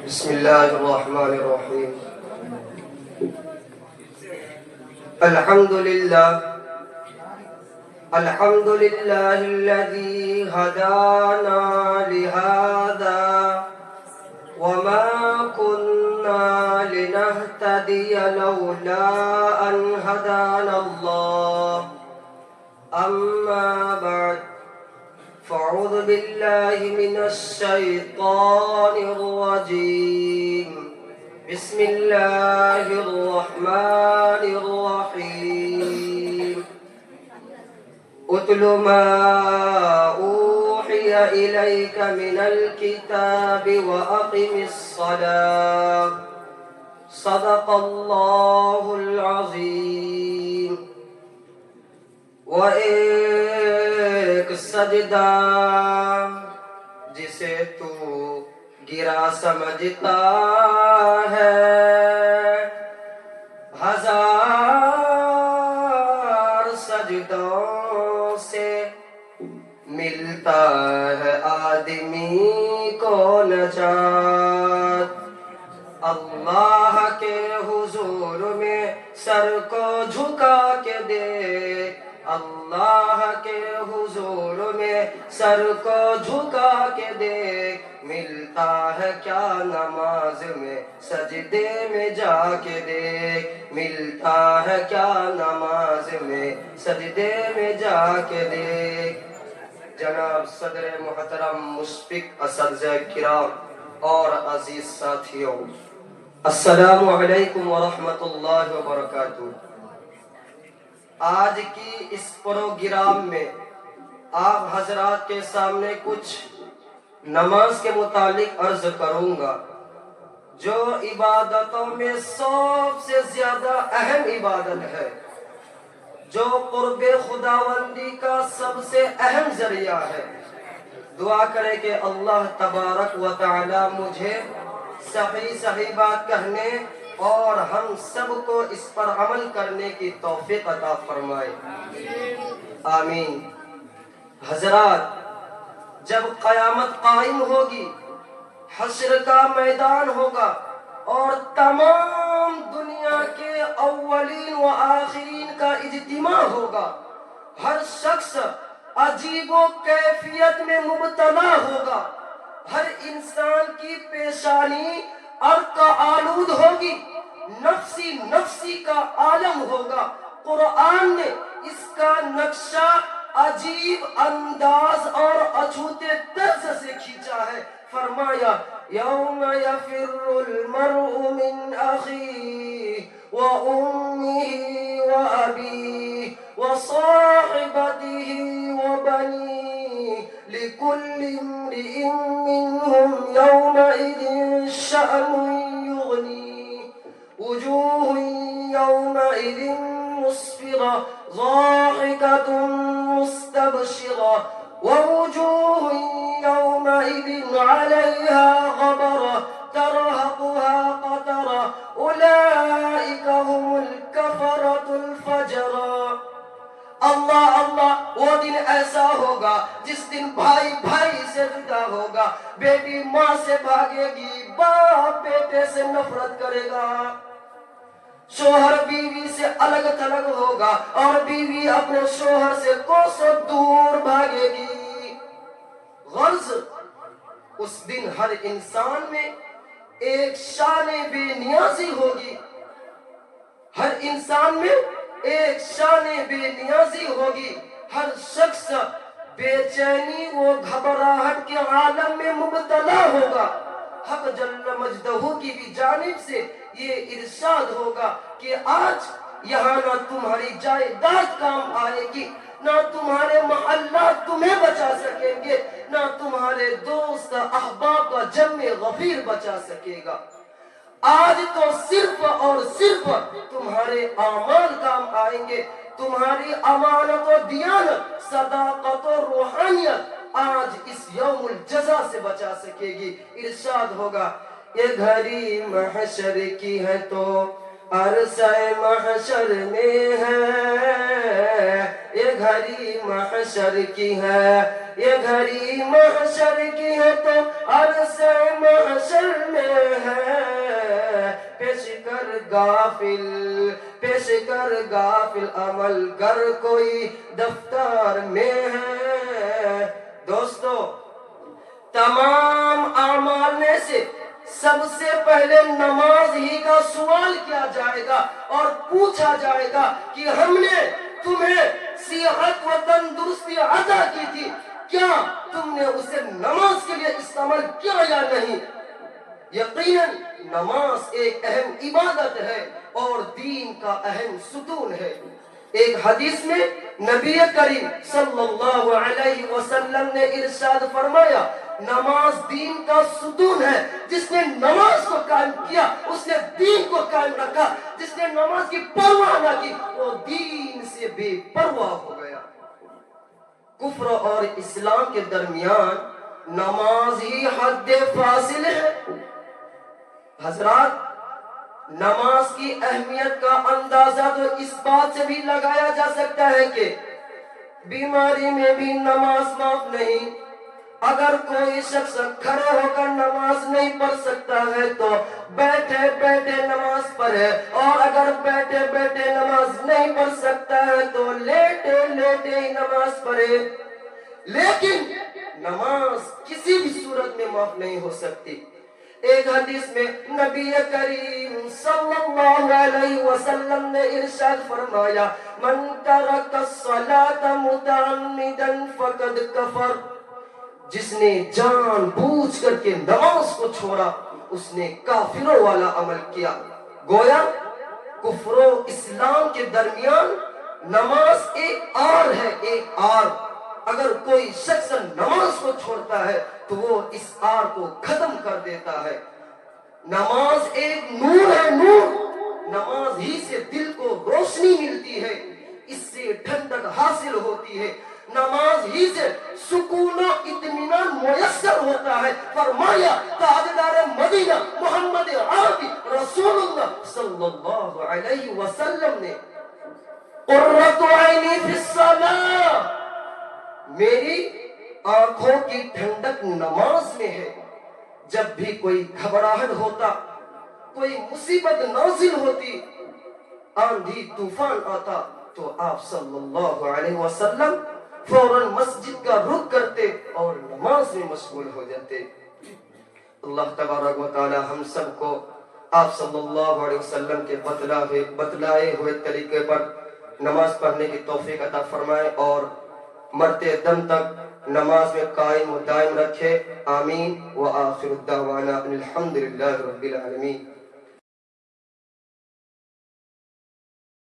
بسم الله الرحمن الرحيم. الحمد لله الذي هدانا لهذا وما كنا لنهتدي لولا أن هدانا الله. أما بعد، فأعوذ بالله من الشيطان الرجيم. بسم الله الرحمن الرحيم. اتل ما أوحي إليك من الكتاب وأقم الصلاة. صدق الله العظيم. وہ ایک سجدہ جسے تو گرا سمجھتا ہے، ہزار سجدوں سے ملتا ہے آدمی کو نجات۔ اللہ کے حضور میں سر کو جھکا کے دیکھ، اللہ کے حضور میں سر کو جھکا کے دیکھ، ملتا ہے کیا نماز میں سجدے میں جا کے دیکھ، ملتا ہے کیا نماز میں سجدے میں جا کے دیکھ۔ جناب صدر محترم مشفق اساتذہ کرام اور عزیز ساتھیوں، السلام علیکم ورحمۃ اللہ وبرکاتہ۔ آج کی اس پروگرام میں آپ حضرات کے سامنے کچھ نماز کے متعلق عرض کروں گا، جو عبادتوں میں سب سے زیادہ اہم عبادت ہے، جو قرب خداوندی کا سب سے اہم ذریعہ ہے۔ دعا کرے کہ اللہ تبارک و تعالی مجھے صحیح بات کہنے اور ہم سب کو اس پر عمل کرنے کی توفیق عطا فرمائے، آمین۔ حضرات، جب قیامت قائم ہوگی، حشر کا میدان ہوگا اور تمام دنیا کے اولین و آخرین کا اجتماع ہوگا، ہر شخص عجیب و کیفیت میں مبتلا ہوگا، ہر انسان کی پیشانی عرق آلود ہوگی، نفسی کا عالم ہوگا۔ قرآن نے اس کا نقشہ عجیب انداز اور اچھوتے طرز سے کھینچا ہے۔ فرمایا یوم یفر المرء من اخیہ وامہ وابیہ وصاحبتہ وبنیہ لکل امرئ منہم یومئذ شأن یغنیہ وجوہ یومئذ مسفرہ ضاحکۃ مستبشرہ ووجوہ یومئذ علیہا غبرہ ترہقها قترہ اولئک هم الکفرۃ الفجرہ۔ اللہ اللہ، وہ دن ایسا ہوگا جس دن بھائی بھائی سے جدا ہوگا، بیٹی ماں سے بھاگے گی، باپ بیٹے سے نفرت کرے گا، شوہر بیوی سے الگ تھلگ ہوگا اور بیوی اپنے شوہر سے کوسوں دور بھاگے گی۔ غرض اس دن ہر انسان میں ایک شان بے نیازی ہوگی، ہر انسان میں ایک شان بے نیازی ہوگی، ہر شخص بے چینی و گھبراہٹ کے عالم میں مبتلا ہوگا۔ حق جل مجدہ کی بھی جانب سے یہ ارشاد ہوگا کہ آج یہاں نہ تمہاری جائیداد کام آئے گی، نہ تمہارے محلات تمہیں بچا سکیں گے، نہ تمہارے دوست احباب کا جمع غفیر بچا سکے گا۔ آج تو صرف اور صرف تمہارے اعمال کام آئیں گے، تمہاری امانت و دیانت، صداقت و روحانیت آج اس یوم الجزا سے بچا سکے گی۔ ارشاد ہوگا یہ گھڑی محشر کی ہے تو عرصہ محشر میں ہے، یہ گھڑی محشر کی ہے، یہ گھڑی محشر کی ہے تو عرصہ محشر میں ہے، پیش کر غافل عمل گر کوئی دفتر میں ہے۔ دوستو، تمام اعمال میں سے سب سے پہلے نماز ہی کا سوال کیا جائے گا اور پوچھا جائے گا کہ ہم نے تمہیں صحت و تندرستی عطا کی تھی، کیا تم نے اسے نماز کے لیے استعمال کیا یا نہیں؟ یقیناً نماز ایک اہم عبادت ہے اور دین کا اہم ستون ہے۔ ایک حدیث میں نبی کریم صلی اللہ علیہ وسلم نے ارشاد فرمایا، نماز دین کا ستون ہے، جس نے نماز کو قائم کیا اس نے دین کو قائم رکھا، جس نے نماز کی پرواہ نہ کی وہ دین سے بے پرواہ ہو گیا۔ کفر اور اسلام کے درمیان نماز ہی حد فاصل ہے۔ حضرات، نماز کی اہمیت کا اندازہ تو اس بات سے بھی لگایا جا سکتا ہے کہ بیماری میں بھی نماز معاف نہیں۔ اگر کوئی شخص کھڑے ہو کر نماز نہیں پڑھ سکتا ہے تو بیٹھے بیٹھے نماز پڑھے، اور اگر بیٹھے بیٹھے نماز نہیں پڑھ سکتا ہے تو لیٹے لیٹے ہی نماز پڑھے۔ لیکن نماز کسی بھی صورت میں معاف نہیں ہو سکتی۔ ایک حدیث میں نبی کریم صلی اللہ علیہ وسلم نے ارشاد فرمایا، من ترک الصلاة متعمدا فقد کفر، جس نے جان بوجھ کر کے نماز کو چھوڑا اس نے کافروں والا عمل کیا۔ گویا کفر و اسلام کے درمیان نماز ایک آر ہے، ایک آر۔ اگر کوئی شخص نماز کو چھوڑتا ہے تو وہ اس آر کو ختم کر دیتا ہے۔ نماز ایک نور ہے، نور۔ نماز ہی سے دل کو روشنی ملتی ہے، اس سے ٹھنڈک حاصل ہوتی ہے، نماز ہی سے سکون و اطمینان میسر ہوتا ہے۔ فرمایا تاجدار مدینہ محمد عربی رسول اللہ صلی اللہ علیہ وسلم نے، قرۃ عینی فی الصلاۃ، میری آنکھوں کی ٹھنڈک نماز میں ہے۔ جب بھی کوئی گھبراہٹ ہوتا، کوئی مصیبت نازل ہوتی، آندھی طوفان آتا، تو آپ صلی اللہ علیہ وسلم فوراً مسجد کا رخ کرتے اور نماز میں مشغول ہو جاتے۔ اللہ تبارک و تعالی ہم سب کو آپ صلی اللہ علیہ وسلم کے بتلائے ہوئے طریقے پر نماز پڑھنے کی توفیق عطا فرمائے اور مرتے دم تک نماز میں قائم و دائم رکھے۔ آمین۔ وآخر الدعوانا ان الحمد للہ رب العالمین۔